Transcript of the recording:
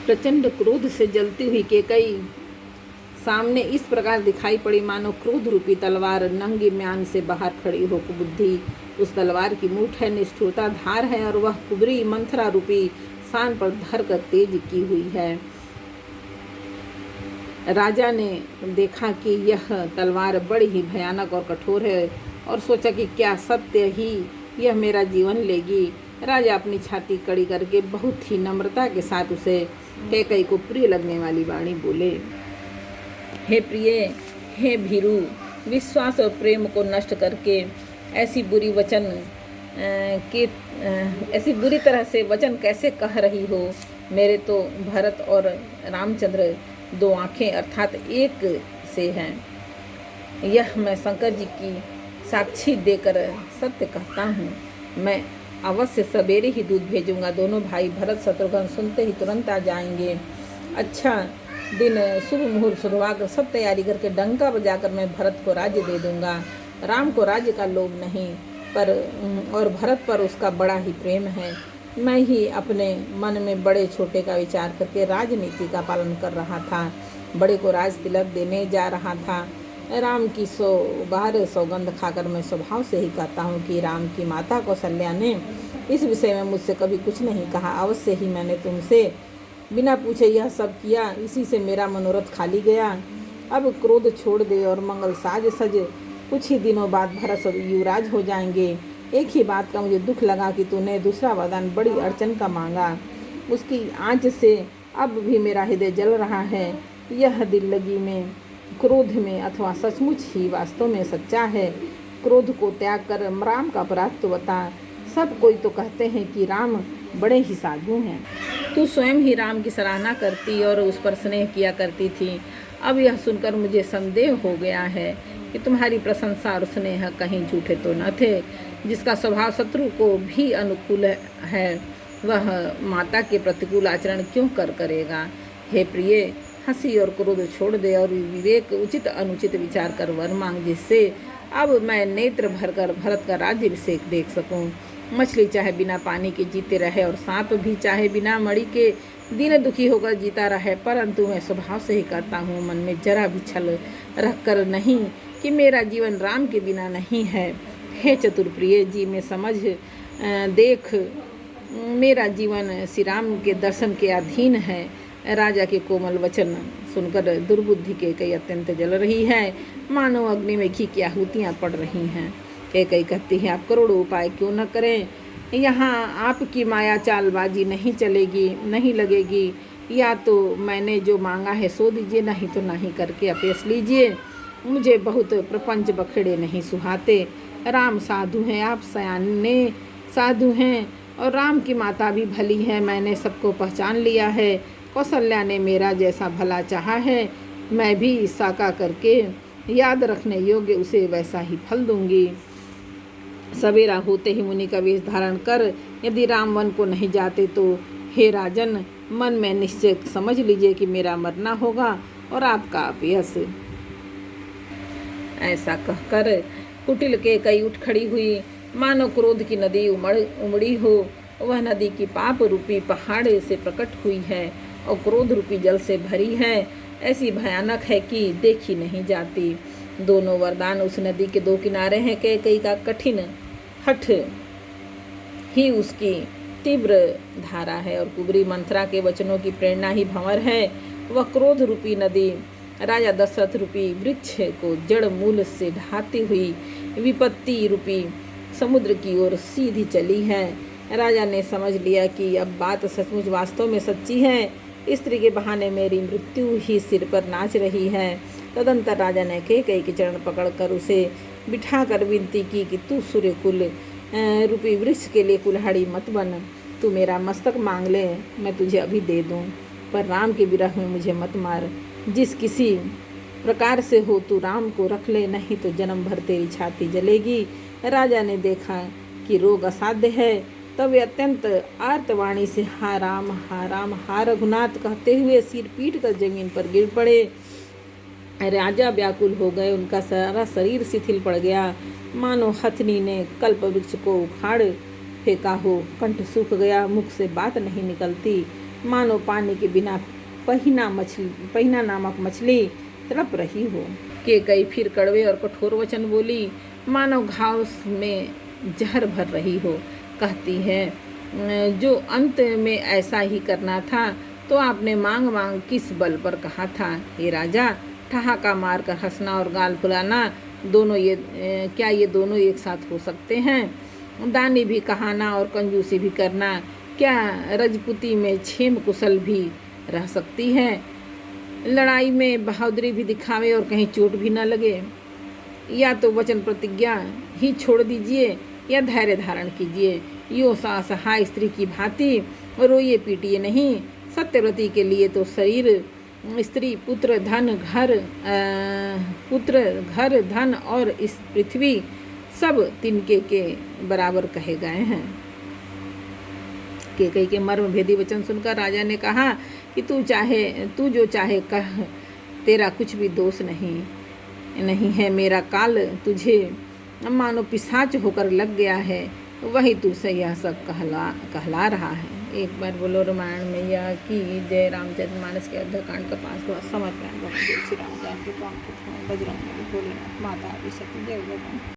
प्रचंड क्रोध से जलती हुई केकई सामने इस प्रकार दिखाई पड़ी मानो क्रोध रूपी तलवार नंगे म्यान से बाहर खड़ी हो। कुबुद्धि उस तलवार की मूठ है, निष्ठुरता धार है और वह कुबरी मंथरा रूपी शान पर धर कर तेज की हुई है। राजा ने देखा कि यह तलवार बड़ी ही भयानक और कठोर है और सोचा कि क्या सत्य ही यह मेरा जीवन लेगी। राजा अपनी छाती कड़ी करके बहुत ही नम्रता के साथ उसे कैकई को प्रिय लगने वाली वाणी बोले, हे प्रिय, हे भीरू, विश्वास और प्रेम को नष्ट करके ऐसी बुरी तरह से वचन कैसे कह रही हो। मेरे तो भरत और रामचंद्र दो आंखें अर्थात एक से हैं। यह मैं शंकर जी की साक्षी देकर सत्य कहता हूँ। मैं अवश्य सवेरे ही दूध भेजूंगा। दोनों भाई भरत शत्रुघ्न सुनते ही तुरंत आ जाएंगे। अच्छा दिन शुभ मुहूर्त सुधवाकर सब तैयारी करके डंका बजाकर मैं भरत को राज्य दे दूंगा। राम को राज्य का लोभ नहीं और भरत पर उसका बड़ा ही प्रेम है। मैं ही अपने मन में बड़े छोटे का विचार करके राजनीति का पालन कर रहा था। बड़े को राज तिलक देने जा रहा था। राम की 100 बार सौगंध खाकर मैं स्वभाव से ही कहता हूँ कि राम की माता कौशल्या ने इस विषय में मुझसे कभी कुछ नहीं कहा। अवश्य ही मैंने तुमसे बिना पूछे यह सब किया, इसी से मेरा मनोरथ खाली गया। अब क्रोध छोड़ दे और मंगल साज सज। कुछ ही दिनों बाद भरत युवराज हो जाएंगे। एक ही बात का मुझे दुख लगा कि तूने दूसरा वरदान बड़ी अड़चन का मांगा। उसकी आँच से अब भी मेरा हृदय जल रहा है। यह दिल लगी में, क्रोध में अथवा सचमुच ही वास्तव में सच्चा है। क्रोध को त्याग कर राम का अपराध तो बता। सब कोई तो कहते हैं कि राम बड़े ही साधु हैं। तू स्वयं ही राम की सराहना करती और उस पर स्नेह किया करती थी। अब यह सुनकर मुझे संदेह हो गया है कि तुम्हारी प्रशंसा और स्नेह कहीं झूठे तो न थे। जिसका स्वभाव शत्रु को भी अनुकूल है वह माता के प्रतिकूल आचरण क्यों करेगा। हे प्रिय, हंसी और क्रोध छोड़ दे और विवेक उचित अनुचित विचार कर वर मांग, जिससे अब मैं नेत्र भरकर भरत का राज्याभिषेक देख सकूं। मछली चाहे बिना पानी के जीते रहे और सांप भी चाहे बिना मणि के दिन दुखी होकर जीता रहे, परंतु मैं स्वभाव से ही कहता हूँ, मन में जरा भी छल रख कर नहीं कि मेरा जीवन राम के बिना नहीं है। हे चतुरप्रिय जी, में समझ देख मेरा जीवन श्री राम के दर्शन के अधीन है। राजा के कोमल वचन सुनकर दुर्बुद्धि कैकई अत्यंत जल रही है, मानो अग्नि में घी की आहुतियाँ पड़ रही हैं। कैकई कहती है, आप करोड़ों उपाय क्यों न करें, यहाँ आपकी माया चालबाजी नहीं चलेगी, नहीं लगेगी। या तो मैंने जो मांगा है सो दीजिए, नहीं तो नहीं करके अपयश लीजिए। मुझे बहुत प्रपंच बखेड़े नहीं सुहाते। राम साधु हैं, आप सयाने साधु हैं और राम की माता भी भली है। मैंने सबको पहचान लिया है। कौशल्या ने मेरा जैसा भला चाहा है, मैं भी साका करके याद रखने योग्य उसे वैसा ही फल दूंगी। सवेरा होते ही मुनि का वेश धारण कर यदि राम वन को नहीं जाते तो हे राजन, मन में निश्चय समझ लीजिए कि मेरा मरना होगा और आपका अपयश। ऐसा कहकर कुटिल कैकई उठ खड़ी हुई, मानो क्रोध की नदी उमड़ी हो। वह नदी की पाप रूपी पहाड़ से प्रकट हुई है और क्रोध रूपी जल से भरी है। ऐसी भयानक है कि देखी नहीं जाती। दोनों वरदान उस नदी के दो किनारे हैं। कैकई का कठिन हठ ही उसकी तीव्र धारा है और कुबरी मंथरा के वचनों की प्रेरणा ही भंवर है। वह क्रोध रूपी नदी राजा दशरथ रूपी वृक्ष को जड़ मूल से ढाती हुई विपत्ति रूपी समुद्र की ओर सीधी चली है। राजा ने समझ लिया कि अब बात सचमुच वास्तव में सच्ची है। स्त्री के बहाने मेरी मृत्यु ही सिर पर नाच रही है। तदंतर राजा ने कैकई के चरण पकड़कर उसे बिठाकर विनती की कि तू सूर्यकुल रूपी वृक्ष के लिए कुल्हाड़ी मत बन। तू मेरा मस्तक मांग ले, मैं तुझे अभी दे दूं, पर राम के विरह में मुझे मत मार। जिस किसी प्रकार से हो तू राम को रख ले, नहीं तो जन्म भर तेरी छाती जलेगी। राजा ने देखा कि रोग असाध्य है, तब वे अत्यंत आर्तवाणी से हा राम हा रघुनाथ कहते हुए सिर पीट कर जमीन पर गिर पड़े। राजा व्याकुल हो गए, उनका सारा शरीर शिथिल पड़ गया, मानो हथनी ने कल्प वृक्ष को उखाड़ फेंका हो। कंठ सूख गया, मुख से बात नहीं निकलती। मानो पानी के बिना पहिना नामक मछली तड़प रही हो। कैकेयी फिर कड़वे और कठोर वचन बोली, मानो घाव में जहर भर रही हो। कहती है, जो अंत में ऐसा ही करना था तो आपने मांग मांग किस बल पर कहा था। हे राजा, ठहाका मार कर हंसना और गाल फुलाना क्या ये दोनों एक साथ हो सकते हैं? दानी भी कहाना और कंजूसी भी करना क्या रजपूती में क्षेम कुशल भी रह सकती है? लड़ाई में बहादुरी भी दिखावे और कहीं चोट भी न लगे। या तो वचन प्रतिज्ञा ही छोड़ दीजिए या धैर्य धारण कीजिए। यो असहाय स्त्री की भांति रोइए पीटिए नहीं। सत्यव्रती के लिए तो शरीर, स्त्री, पुत्र, घर, धन और इस पृथ्वी सब तिनके के बराबर कहे गए हैं। कैकेयी के मर्म भेदी वचन सुनकर राजा ने कहा कि तू जो चाहे कह, तेरा कुछ भी दोष नहीं है। मेरा काल तुझे मानो पिशाच होकर लग गया है, वही तुझसे यह सब कहला रहा है। एक बार बोलो रामायण मैया की जय। रामचरितमानस के अयोध्याकांड का 5वां समर्पण। श्री राम जानकी पावन बजरंग बली, भोलेनाथ माता आदि शक्ति। जय जय।